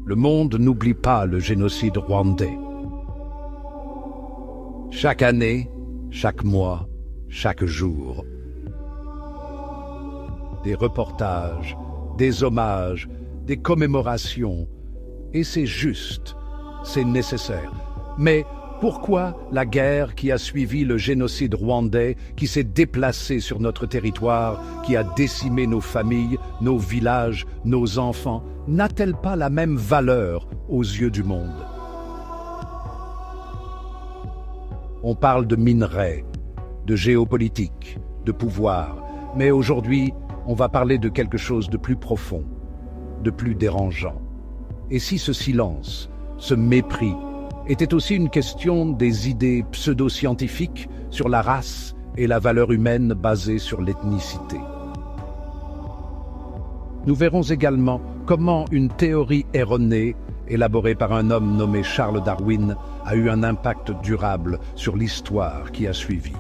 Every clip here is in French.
Le monde n'oublie pas le génocide rwandais. Chaque année, chaque mois, chaque jour, des reportages, des hommages, des commémorations. Et c'est juste, c'est nécessaire. Mais pourquoi la guerre qui a suivi le génocide rwandais, qui s'est déplacée sur notre territoire, qui a décimé nos familles, nos villages, nos enfants, n'a-t-elle pas la même valeur aux yeux du monde? On parle de minerais, de géopolitique, de pouvoir, mais aujourd'hui, on va parler de quelque chose de plus profond, de plus dérangeant. Et si ce silence, ce mépris, était aussi une question des idées pseudo-scientifiques sur la race et la valeur humaine basée sur l'ethnicité? Nous verrons également comment une théorie erronée, élaborée par un homme nommé Charles Darwin, a eu un impact durable sur l'histoire qui a suivi.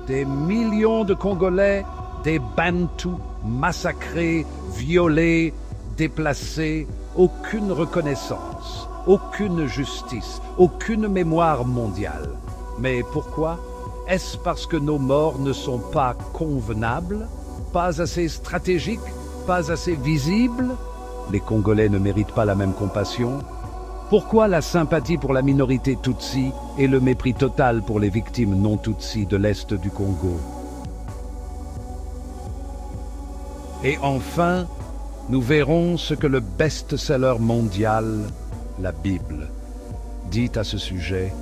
Des millions de Congolais, des Bantous, massacrés, violés, déplacés, aucune reconnaissance, aucune justice, aucune mémoire mondiale. Mais pourquoi? Est-ce parce que nos morts ne sont pas convenables, pas assez stratégiques, pas assez visibles? Les Congolais ne méritent pas la même compassion? Pourquoi la sympathie pour la minorité Tutsi et le mépris total pour les victimes non Tutsi de l'Est du Congo? Et enfin, nous verrons ce que le best-seller mondial, la Bible, dit à ce sujet.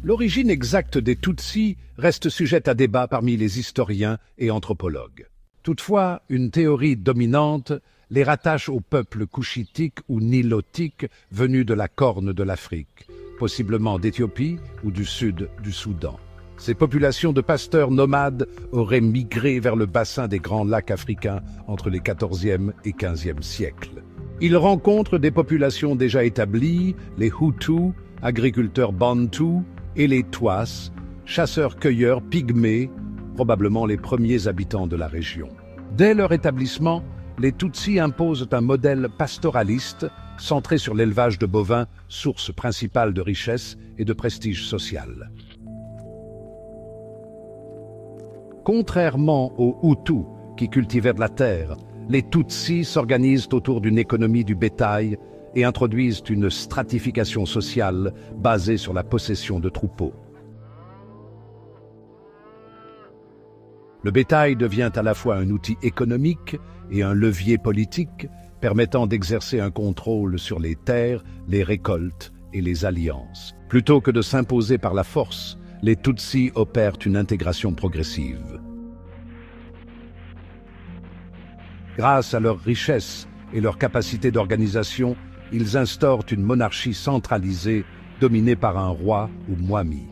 L'origine exacte des Tutsis reste sujette à débat parmi les historiens et anthropologues. Toutefois, une théorie dominante les rattache aux peuples couchitiques ou nilotiques venus de la Corne de l'Afrique, possiblement d'Éthiopie ou du sud du Soudan. Ces populations de pasteurs nomades auraient migré vers le bassin des grands lacs africains entre les XIVe et XVe siècles. Ils rencontrent des populations déjà établies, les Hutus, agriculteurs bantous, et les Twas, chasseurs-cueilleurs pygmées, probablement les premiers habitants de la région. Dès leur établissement, les Tutsis imposent un modèle pastoraliste centré sur l'élevage de bovins, source principale de richesse et de prestige social. Contrairement aux Hutus, qui cultivaient de la terre, les Tutsis s'organisent autour d'une économie du bétail et introduisent une stratification sociale basée sur la possession de troupeaux. Le bétail devient à la fois un outil économique et un levier politique permettant d'exercer un contrôle sur les terres, les récoltes et les alliances. Plutôt que de s'imposer par la force, les Tutsis opèrent une intégration progressive. Grâce à leur richesse et leur capacité d'organisation, ils instaurent une monarchie centralisée dominée par un roi ou mwami.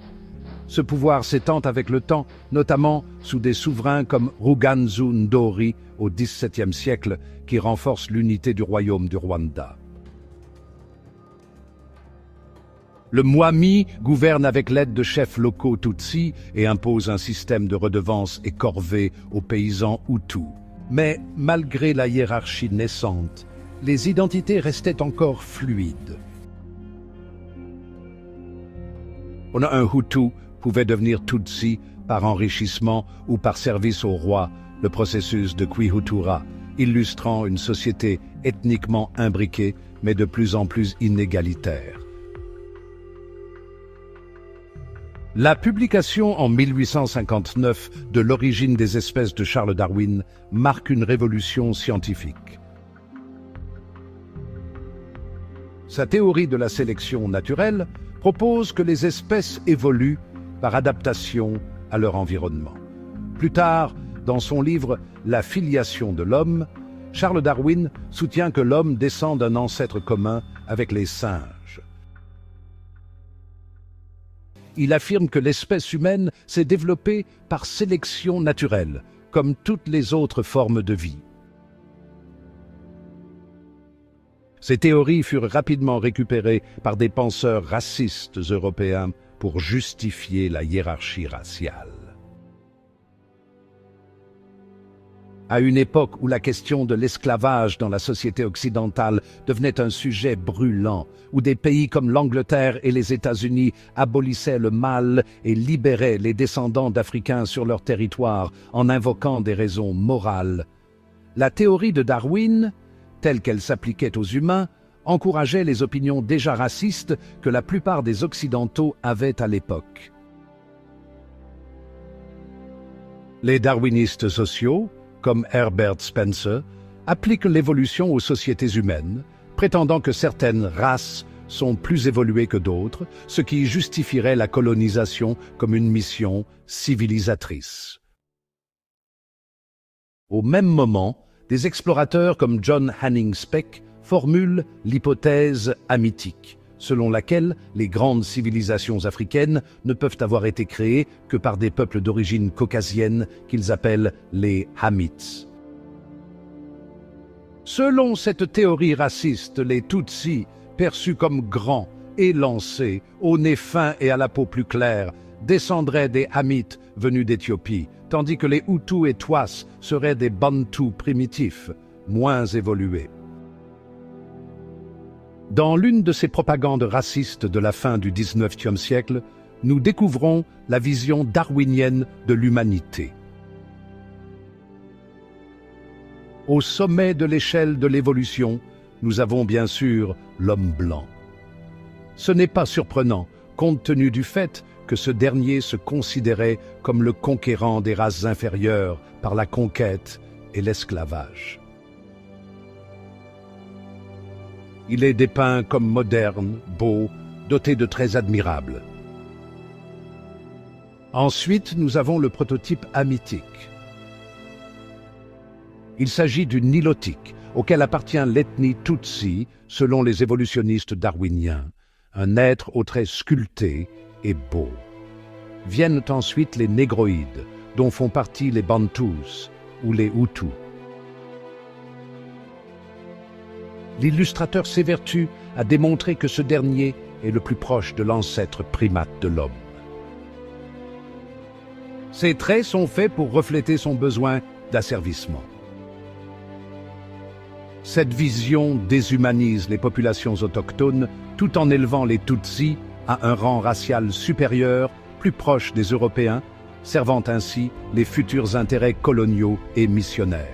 Ce pouvoir s'étend avec le temps, notamment sous des souverains comme Ruganzu Ndori au XVIIe siècle, qui renforcent l'unité du royaume du Rwanda. Le mwami gouverne avec l'aide de chefs locaux Tutsis et impose un système de redevances et corvées aux paysans Hutus. Mais malgré la hiérarchie naissante, les identités restaient encore fluides. Un Hutu pouvait devenir Tutsi par enrichissement ou par service au roi, le processus de Kwihutura, illustrant une société ethniquement imbriquée mais de plus en plus inégalitaire. La publication en 1859 de L'origine des espèces de Charles Darwin marque une révolution scientifique. Sa théorie de la sélection naturelle propose que les espèces évoluent par adaptation à leur environnement. Plus tard, dans son livre « La filiation de l'homme », Charles Darwin soutient que l'homme descend d'un ancêtre commun avec les singes. Il affirme que l'espèce humaine s'est développée par sélection naturelle, comme toutes les autres formes de vie. Ces théories furent rapidement récupérées par des penseurs racistes européens pour justifier la hiérarchie raciale. À une époque où la question de l'esclavage dans la société occidentale devenait un sujet brûlant, où des pays comme l'Angleterre et les États-Unis abolissaient le mâle et libéraient les descendants d'Africains sur leur territoire en invoquant des raisons morales, la théorie de Darwin, telle qu'elle s'appliquait aux humains, encourageait les opinions déjà racistes que la plupart des Occidentaux avaient à l'époque. Les darwinistes sociaux, comme Herbert Spencer, appliquent l'évolution aux sociétés humaines, prétendant que certaines races sont plus évoluées que d'autres, ce qui justifierait la colonisation comme une mission civilisatrice. Au même moment, des explorateurs comme John Hanning Speke formulent l'hypothèse hamitique, selon laquelle les grandes civilisations africaines ne peuvent avoir été créées que par des peuples d'origine caucasienne qu'ils appellent les Hamites. Selon cette théorie raciste, les Tutsis, perçus comme grands, élancés, au nez fin et à la peau plus claire, descendraient des Hamites venus d'Éthiopie, tandis que les Hutus et Twas seraient des Bantous primitifs, moins évolués. Dans l'une de ces propagandes racistes de la fin du XIXe siècle, nous découvrons la vision darwinienne de l'humanité. Au sommet de l'échelle de l'évolution, nous avons bien sûr l'homme blanc. Ce n'est pas surprenant, compte tenu du fait que ce dernier se considérait comme le conquérant des races inférieures par la conquête et l'esclavage. Il est dépeint comme moderne, beau, doté de traits admirables. Ensuite, nous avons le prototype hamitique. Il s'agit du Nilotique, auquel appartient l'ethnie Tutsi, selon les évolutionnistes darwiniens, un être aux traits sculptés et beaux. Viennent ensuite les négroïdes, dont font partie les Bantous ou les Hutus. L'illustrateur s'évertue à démontrer que ce dernier est le plus proche de l'ancêtre primate de l'homme. Ses traits sont faits pour refléter son besoin d'asservissement. Cette vision déshumanise les populations autochtones tout en élevant les Tutsis à un rang racial supérieur, plus proche des Européens, servant ainsi les futurs intérêts coloniaux et missionnaires.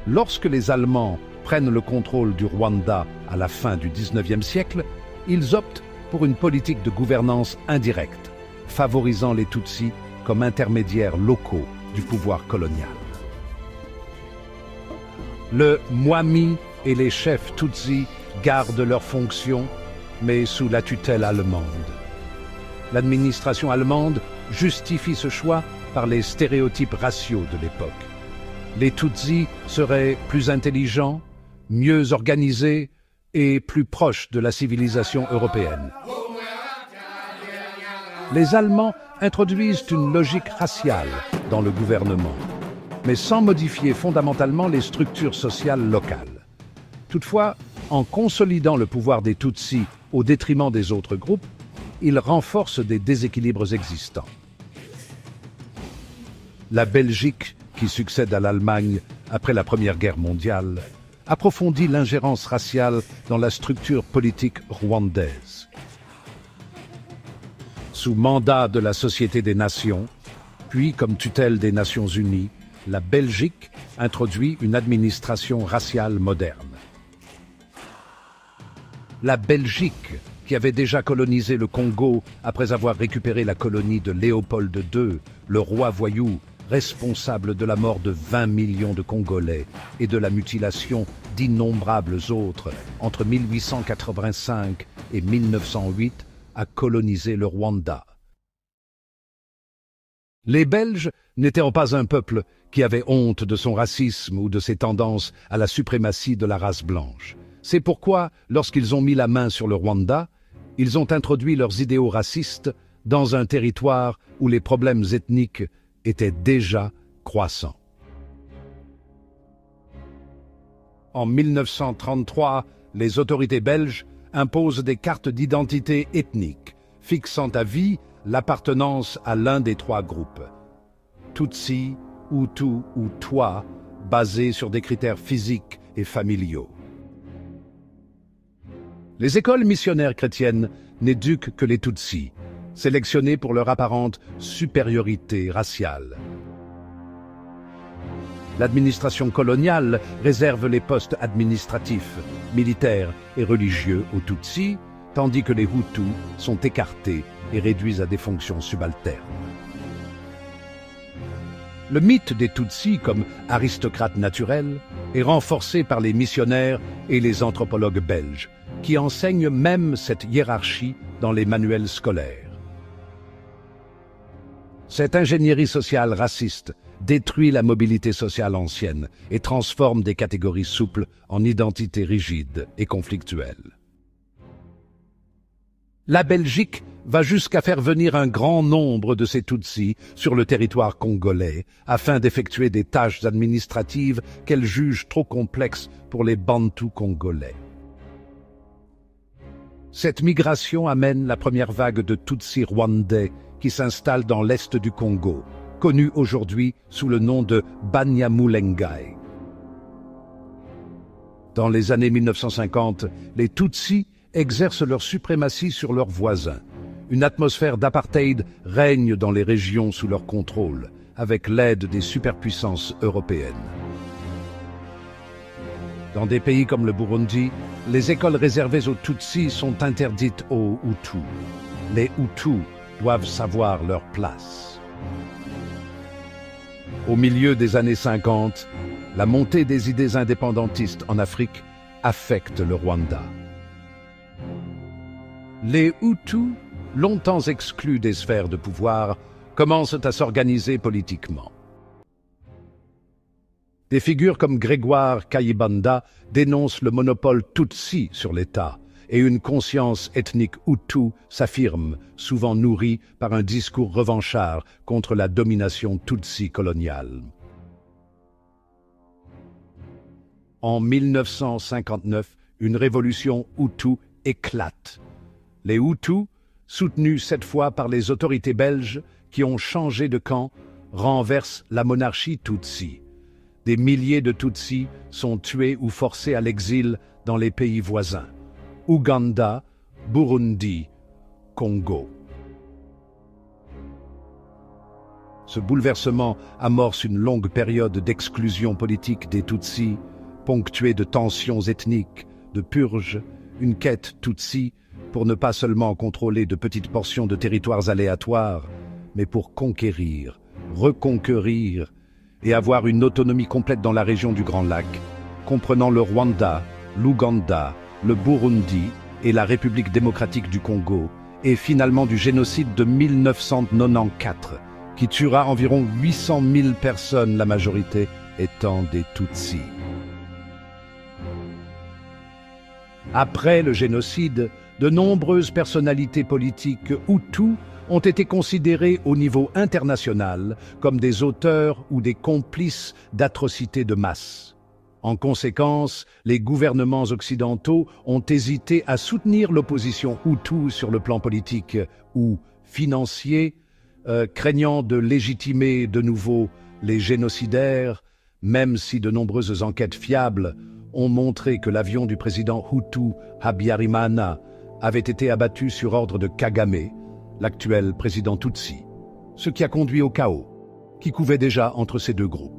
Lorsque les Allemands prennent le contrôle du Rwanda à la fin du XIXe siècle, ils optent pour une politique de gouvernance indirecte, favorisant les Tutsis comme intermédiaires locaux du pouvoir colonial. Le Mwami et les chefs Tutsis gardent leurs fonctions, mais sous la tutelle allemande. L'administration allemande justifie ce choix par les stéréotypes raciaux de l'époque. Les Tutsis seraient plus intelligents, mieux organisés et plus proches de la civilisation européenne. Les Allemands introduisent une logique raciale dans le gouvernement, mais sans modifier fondamentalement les structures sociales locales. Toutefois, en consolidant le pouvoir des Tutsis au détriment des autres groupes, ils renforcent des déséquilibres existants. La Belgique, qui succède à l'Allemagne après la Première Guerre mondiale, approfondit l'ingérence raciale dans la structure politique rwandaise. Sous mandat de la Société des Nations, puis comme tutelle des Nations Unies, la Belgique introduit une administration raciale moderne. La Belgique, qui avait déjà colonisé le Congo après avoir récupéré la colonie de Léopold II, le roi voyou, responsable de la mort de 20 millions de Congolais et de la mutilation d'innombrables autres entre 1885 et 1908, a colonisé le Rwanda. Les Belges n'étaient pas un peuple qui avait honte de son racisme ou de ses tendances à la suprématie de la race blanche. C'est pourquoi, lorsqu'ils ont mis la main sur le Rwanda, ils ont introduit leurs idéaux racistes dans un territoire où les problèmes ethniques étaient déjà croissants. En 1933, les autorités belges imposent des cartes d'identité ethnique, fixant à vie l'appartenance à l'un des trois groupes, Tutsi, Hutu ou Twa, basés sur des critères physiques et familiaux. Les écoles missionnaires chrétiennes n'éduquent que les Tutsis, sélectionnés pour leur apparente supériorité raciale. L'administration coloniale réserve les postes administratifs, militaires et religieux aux Tutsis, tandis que les Hutus sont écartés et réduits à des fonctions subalternes. Le mythe des Tutsis comme aristocrates naturels est renforcé par les missionnaires et les anthropologues belges, qui enseignent même cette hiérarchie dans les manuels scolaires. Cette ingénierie sociale raciste détruit la mobilité sociale ancienne et transforme des catégories souples en identités rigides et conflictuelles. La Belgique va jusqu'à faire venir un grand nombre de ces Tutsis sur le territoire congolais afin d'effectuer des tâches administratives qu'elle juge trop complexes pour les Bantous congolais. Cette migration amène la première vague de Tutsis rwandais qui s'installe dans l'est du Congo, connu aujourd'hui sous le nom de Banyamulengai. Dans les années 1950, les Tutsis exercent leur suprématie sur leurs voisins. Une atmosphère d'apartheid règne dans les régions sous leur contrôle, avec l'aide des superpuissances européennes. Dans des pays comme le Burundi, les écoles réservées aux Tutsis sont interdites aux Hutus. Les Hutus doivent savoir leur place. Au milieu des années 50, la montée des idées indépendantistes en Afrique affecte le Rwanda. Les Hutus, longtemps exclus des sphères de pouvoir, commencent à s'organiser politiquement. Des figures comme Grégoire Kayibanda dénoncent le monopole Tutsi sur l'État, et une conscience ethnique Hutu s'affirme, souvent nourrie par un discours revanchard contre la domination Tutsi coloniale. En 1959, une révolution Hutu éclate. Les Hutus, soutenus cette fois par les autorités belges qui ont changé de camp, renversent la monarchie Tutsi. Des milliers de Tutsis sont tués ou forcés à l'exil dans les pays voisins. Ouganda, Burundi, Congo. Ce bouleversement amorce une longue période d'exclusion politique des Tutsis, ponctuée de tensions ethniques, de purges, une quête Tutsi pour ne pas seulement contrôler de petites portions de territoires aléatoires, mais pour conquérir, reconquérir et avoir une autonomie complète dans la région du Grand Lac, comprenant le Rwanda, l'Ouganda, le Burundi et la République démocratique du Congo, et finalement du génocide de 1994, qui tuera environ 800 000 personnes, la majorité étant des Tutsis. Après le génocide, de nombreuses personnalités politiques Hutus ont été considérées au niveau international comme des auteurs ou des complices d'atrocités de masse. En conséquence, les gouvernements occidentaux ont hésité à soutenir l'opposition Hutu sur le plan politique ou financier, craignant de légitimer de nouveau les génocidaires, même si de nombreuses enquêtes fiables ont montré que l'avion du président Hutu Habyarimana avait été abattu sur ordre de Kagame, l'actuel président Tutsi, ce qui a conduit au chaos, qui couvait déjà entre ces deux groupes.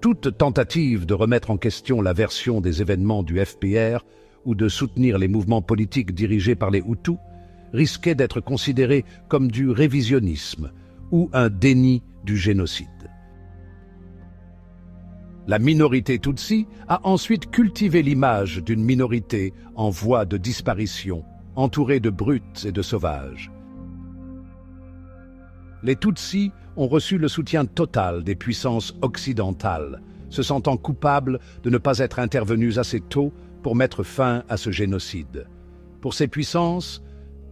Toute tentative de remettre en question la version des événements du FPR ou de soutenir les mouvements politiques dirigés par les Hutus risquait d'être considéré comme du révisionnisme ou un déni du génocide. La minorité Tutsi a ensuite cultivé l'image d'une minorité en voie de disparition, entourée de brutes et de sauvages. Les Tutsis ont reçu le soutien total des puissances occidentales, se sentant coupables de ne pas être intervenus assez tôt pour mettre fin à ce génocide. Pour ces puissances,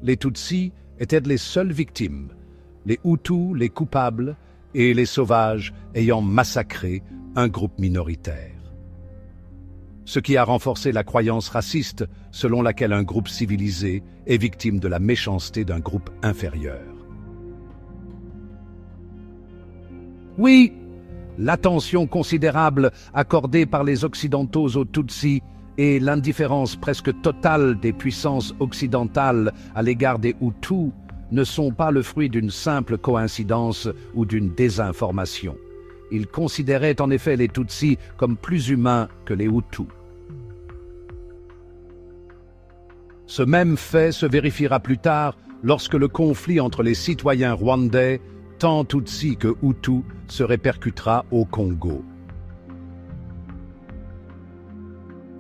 les Tutsis étaient les seules victimes, les Hutus les coupables et les sauvages ayant massacré un groupe minoritaire. Ce qui a renforcé la croyance raciste selon laquelle un groupe civilisé est victime de la méchanceté d'un groupe inférieur. Oui, l'attention considérable accordée par les Occidentaux aux Tutsis et l'indifférence presque totale des puissances occidentales à l'égard des Hutus ne sont pas le fruit d'une simple coïncidence ou d'une désinformation. Ils considéraient en effet les Tutsis comme plus humains que les Hutus. Ce même fait se vérifiera plus tard lorsque le conflit entre les citoyens rwandais, tant Tutsis que Hutus, se répercutera au Congo.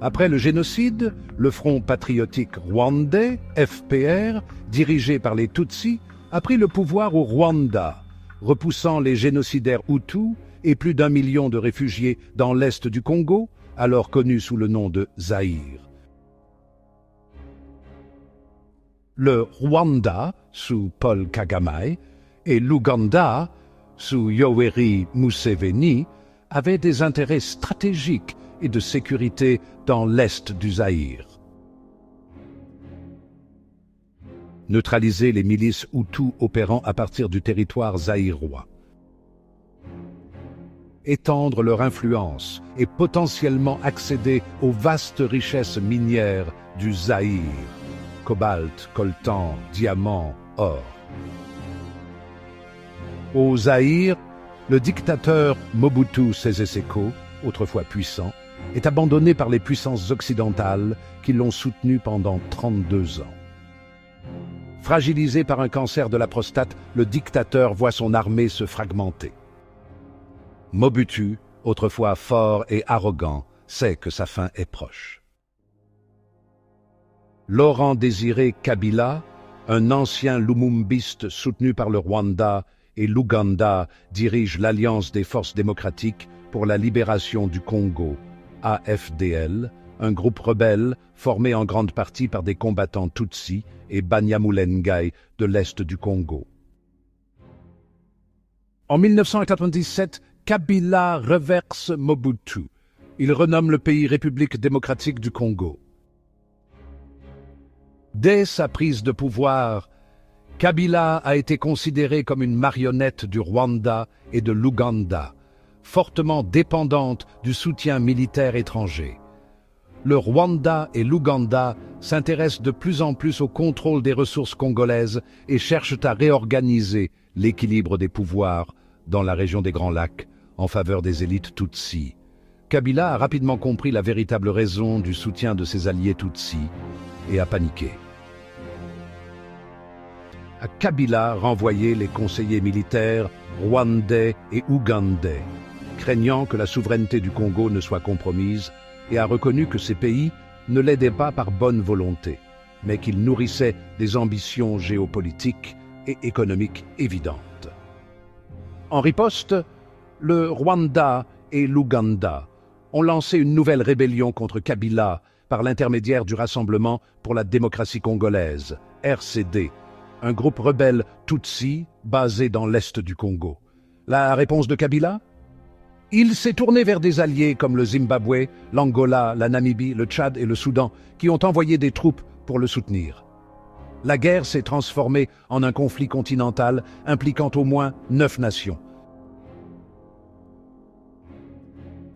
Après le génocide, le Front patriotique rwandais, FPR, dirigé par les Tutsis, a pris le pouvoir au Rwanda, repoussant les génocidaires Hutus et plus d'1 million de réfugiés dans l'est du Congo, alors connu sous le nom de Zaïre. Le Rwanda, sous Paul Kagame, et l'Ouganda, sous Yoweri Museveni, avaient des intérêts stratégiques et de sécurité dans l'est du Zaïre. Neutraliser les milices Hutus opérant à partir du territoire zaïrois. Étendre leur influence et potentiellement accéder aux vastes richesses minières du Zaïre, cobalt, coltan, diamant, or. Au Zaïre, le dictateur Mobutu Sese Seko, autrefois puissant, est abandonné par les puissances occidentales qui l'ont soutenu pendant 32 ans. Fragilisé par un cancer de la prostate, le dictateur voit son armée se fragmenter. Mobutu, autrefois fort et arrogant, sait que sa fin est proche. Laurent-Désiré Kabila, un ancien lumumbiste soutenu par le Rwanda et l'Ouganda, dirige l'Alliance des forces démocratiques pour la libération du Congo, AFDL, un groupe rebelle formé en grande partie par des combattants Tutsis et Banyamulenge de l'est du Congo. En 1997, Kabila reverse Mobutu. Il renomme le pays République démocratique du Congo. Dès sa prise de pouvoir, Kabila a été considéré comme une marionnette du Rwanda et de l'Ouganda, fortement dépendante du soutien militaire étranger. Le Rwanda et l'Ouganda s'intéressent de plus en plus au contrôle des ressources congolaises et cherchent à réorganiser l'équilibre des pouvoirs dans la région des Grands Lacs en faveur des élites Tutsis. Kabila a rapidement compris la véritable raison du soutien de ses alliés Tutsis et a paniqué. À Kabila renvoyer les conseillers militaires rwandais et ougandais, craignant que la souveraineté du Congo ne soit compromise, et a reconnu que ces pays ne l'aidaient pas par bonne volonté, mais qu'ils nourrissaient des ambitions géopolitiques et économiques évidentes. En riposte, le Rwanda et l'Ouganda ont lancé une nouvelle rébellion contre Kabila par l'intermédiaire du Rassemblement pour la démocratie congolaise, RCD, un groupe rebelle Tutsi basé dans l'est du Congo. La réponse de Kabila ? Il s'est tourné vers des alliés comme le Zimbabwe, l'Angola, la Namibie, le Tchad et le Soudan, qui ont envoyé des troupes pour le soutenir. La guerre s'est transformée en un conflit continental impliquant au moins 9 nations.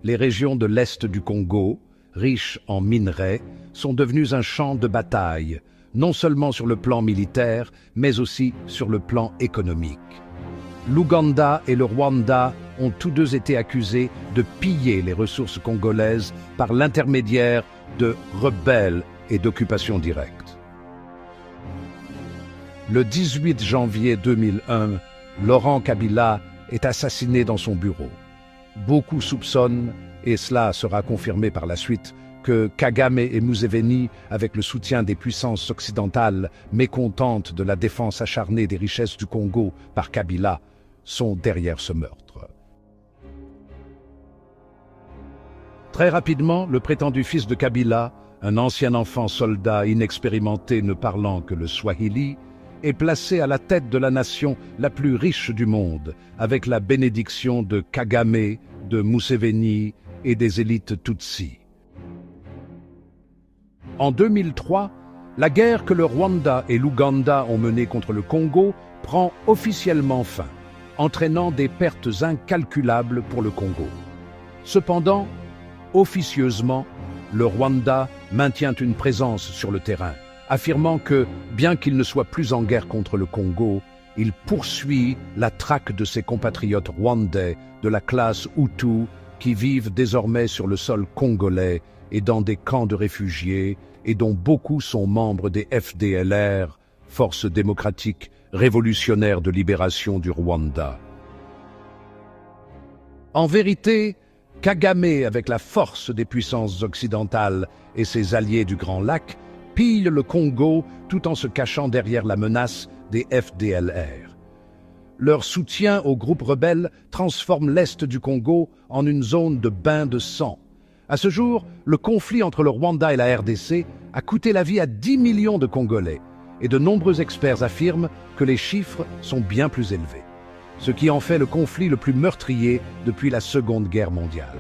Les régions de l'est du Congo, riches en minerais, sont devenues un champ de bataille, non seulement sur le plan militaire, mais aussi sur le plan économique. L'Ouganda et le Rwanda ont tous deux été accusés de piller les ressources congolaises par l'intermédiaire de rebelles et d'occupations directes. Le 18 janvier 2001, Laurent Kabila est assassiné dans son bureau. Beaucoup soupçonnent, et cela sera confirmé par la suite, que Kagame et Museveni, avec le soutien des puissances occidentales mécontentes de la défense acharnée des richesses du Congo par Kabila, sont derrière ce meurtre. Très rapidement, le prétendu fils de Kabila, un ancien enfant soldat inexpérimenté ne parlant que le swahili, est placé à la tête de la nation la plus riche du monde, avec la bénédiction de Kagame, de Museveni et des élites Tutsi. En 2003, la guerre que le Rwanda et l'Ouganda ont menée contre le Congo prend officiellement fin, entraînant des pertes incalculables pour le Congo. Cependant, officieusement, le Rwanda maintient une présence sur le terrain, affirmant que, bien qu'il ne soit plus en guerre contre le Congo, il poursuit la traque de ses compatriotes rwandais de la classe Hutu qui vivent désormais sur le sol congolais et dans des camps de réfugiés, et dont beaucoup sont membres des FDLR, Forces démocratiques révolutionnaires de libération du Rwanda. En vérité, Kagame, avec la force des puissances occidentales et ses alliés du Grand Lac, pille le Congo tout en se cachant derrière la menace des FDLR. Leur soutien aux groupes rebelles transforme l'Est du Congo en une zone de bain de sang. À ce jour, le conflit entre le Rwanda et la RDC a coûté la vie à 10 millions de Congolais, et de nombreux experts affirment que les chiffres sont bien plus élevés, ce qui en fait le conflit le plus meurtrier depuis la Seconde Guerre mondiale.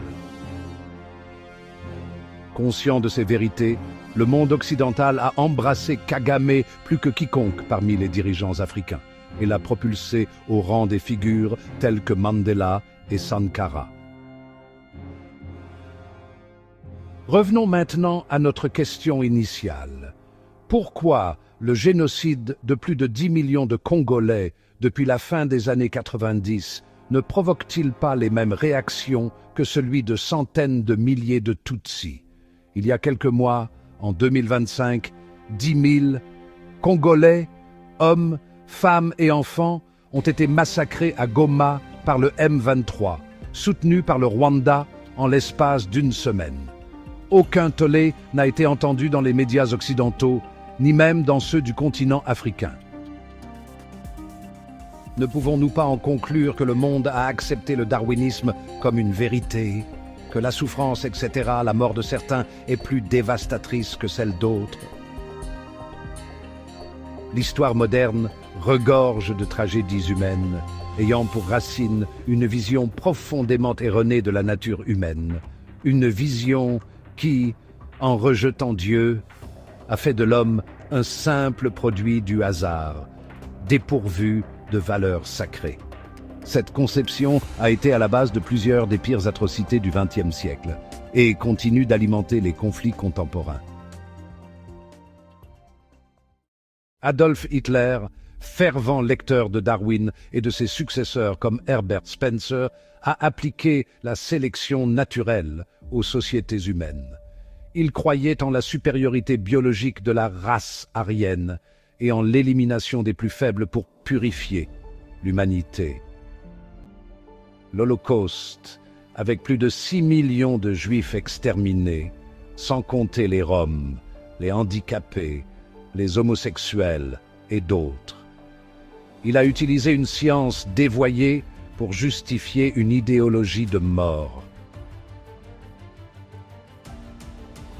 Conscient de ces vérités, le monde occidental a embrassé Kagame plus que quiconque parmi les dirigeants africains et l'a propulsé au rang des figures telles que Mandela et Sankara. Revenons maintenant à notre question initiale. Pourquoi le génocide de plus de 10 millions de Congolais depuis la fin des années 90 ne provoque-t-il pas les mêmes réactions que celui de centaines de milliers de Tutsis? Il y a quelques mois, en 2025, 10 000 Congolais, hommes, femmes et enfants, ont été massacrés à Goma par le M23, soutenu par le Rwanda en l'espace d'une semaine. Aucun tollé n'a été entendu dans les médias occidentaux, ni même dans ceux du continent africain. Ne pouvons-nous pas en conclure que le monde a accepté le darwinisme comme une vérité, que la souffrance, etc., la mort de certains est plus dévastatrice que celle d'autres? L'histoire moderne regorge de tragédies humaines, ayant pour racine une vision profondément erronée de la nature humaine, une vision qui, en rejetant Dieu, a fait de l'homme un simple produit du hasard, dépourvu de valeurs sacrées. Cette conception a été à la base de plusieurs des pires atrocités du XXe siècle et continue d'alimenter les conflits contemporains. Adolf Hitler, fervent lecteur de Darwin et de ses successeurs comme Herbert Spencer, a appliqué la sélection naturelle aux sociétés humaines. Il croyait en la supériorité biologique de la race aryenne et en l'élimination des plus faibles pour purifier l'humanité. L'Holocauste, avec plus de 6 millions de Juifs exterminés, sans compter les Roms, les handicapés, les homosexuels et d'autres. Il a utilisé une science dévoyée pour justifier une idéologie de mort.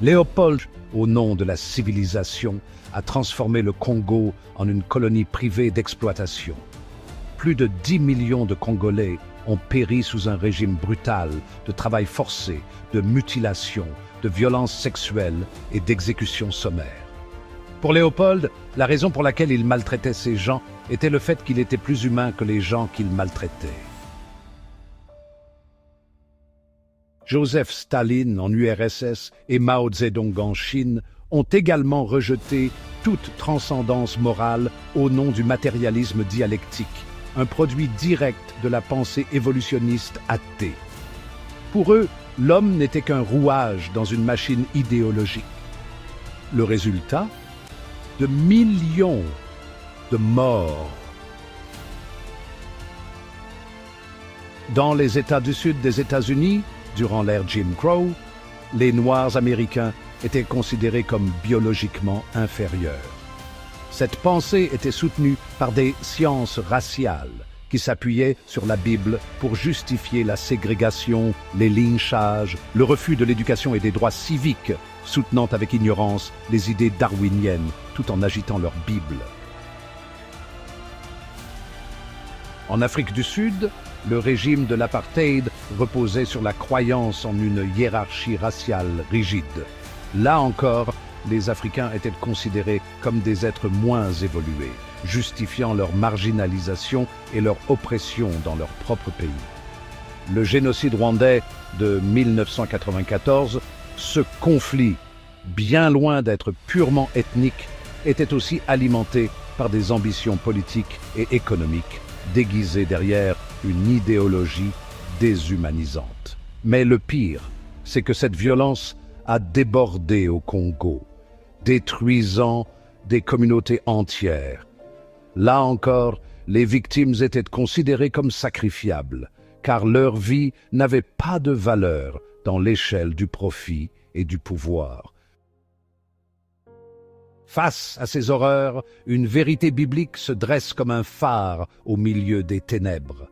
Léopold, au nom de la civilisation, a transformé le Congo en une colonie privée d'exploitation. Plus de 10 millions de Congolais ont péri sous un régime brutal de travail forcé, de mutilation, de violences sexuelles et d'exécutions sommaires. Pour Léopold, la raison pour laquelle il maltraitait ces gens était le fait qu'il était plus humain que les gens qu'il maltraitait. Joseph Staline en URSS et Mao Zedong en Chine ont également rejeté toute transcendance morale au nom du matérialisme dialectique, un produit direct de la pensée évolutionniste athée. Pour eux, l'homme n'était qu'un rouage dans une machine idéologique. Le résultat? De millions de mort. Dans les États du Sud des États-Unis, durant l'ère Jim Crow, les Noirs américains étaient considérés comme biologiquement inférieurs. Cette pensée était soutenue par des sciences raciales qui s'appuyaient sur la Bible pour justifier la ségrégation, les lynchages, le refus de l'éducation et des droits civiques, soutenant avec ignorance les idées darwiniennes tout en agitant leur Bible. En Afrique du Sud, le régime de l'apartheid reposait sur la croyance en une hiérarchie raciale rigide. Là encore, les Africains étaient considérés comme des êtres moins évolués, justifiant leur marginalisation et leur oppression dans leur propre pays. Le génocide rwandais de 1994, ce conflit, bien loin d'être purement ethnique, était aussi alimenté par des ambitions politiques et économiques, déguisées derrière une idéologie déshumanisante. Mais le pire, c'est que cette violence a débordé au Congo, détruisant des communautés entières. Là encore, les victimes étaient considérées comme sacrifiables, car leur vie n'avait pas de valeur dans l'échelle du profit et du pouvoir. Face à ces horreurs, une vérité biblique se dresse comme un phare au milieu des ténèbres.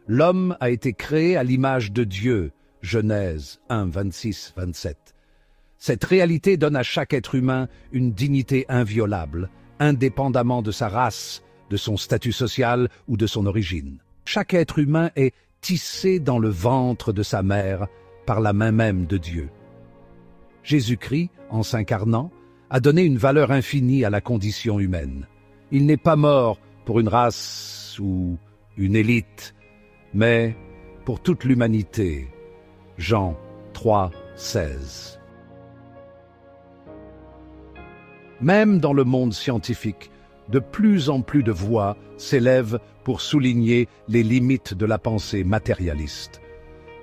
L'homme a été créé à l'image de Dieu, Genèse 1, 26-27. Cette réalité donne à chaque être humain une dignité inviolable, indépendamment de sa race, de son statut social ou de son origine. Chaque être humain est tissé dans le ventre de sa mère par la main même de Dieu. Jésus-Christ, en s'incarnant, a donné une valeur infinie à la condition humaine. Il n'est pas mort pour une race ou une élite, mais pour toute l'humanité. Jean 3, 16. Même dans le monde scientifique, de plus en plus de voix s'élèvent pour souligner les limites de la pensée matérialiste.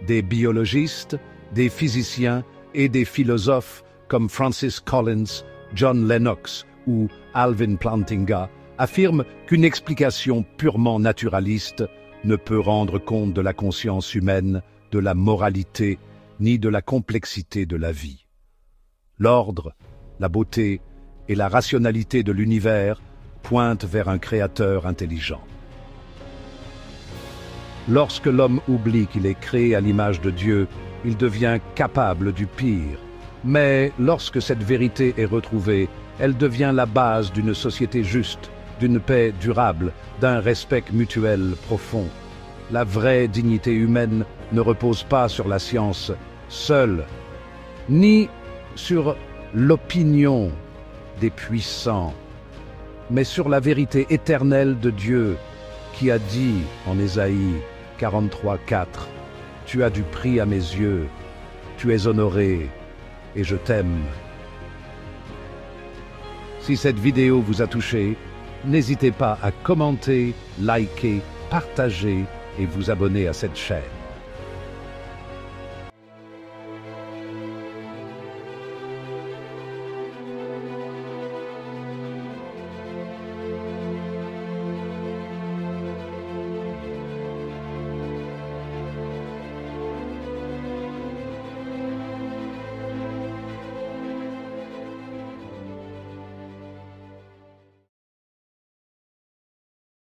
Des biologistes, des physiciens et des philosophes comme Francis Collins, John Lennox ou Alvin Plantinga affirment qu'une explication purement naturaliste ne peut rendre compte de la conscience humaine, de la moralité, ni de la complexité de la vie. L'ordre, la beauté et la rationalité de l'univers pointent vers un créateur intelligent. Lorsque l'homme oublie qu'il est créé à l'image de Dieu, il devient capable du pire. Mais lorsque cette vérité est retrouvée, elle devient la base d'une société juste, d'une paix durable, d'un respect mutuel profond. La vraie dignité humaine ne repose pas sur la science seule, ni sur l'opinion des puissants, mais sur la vérité éternelle de Dieu, qui a dit en Ésaïe 43, 4, « Tu as du prix à mes yeux, tu es honoré, et je t'aime. » Si cette vidéo vous a touché, n'hésitez pas à commenter, liker, partager et vous abonner à cette chaîne.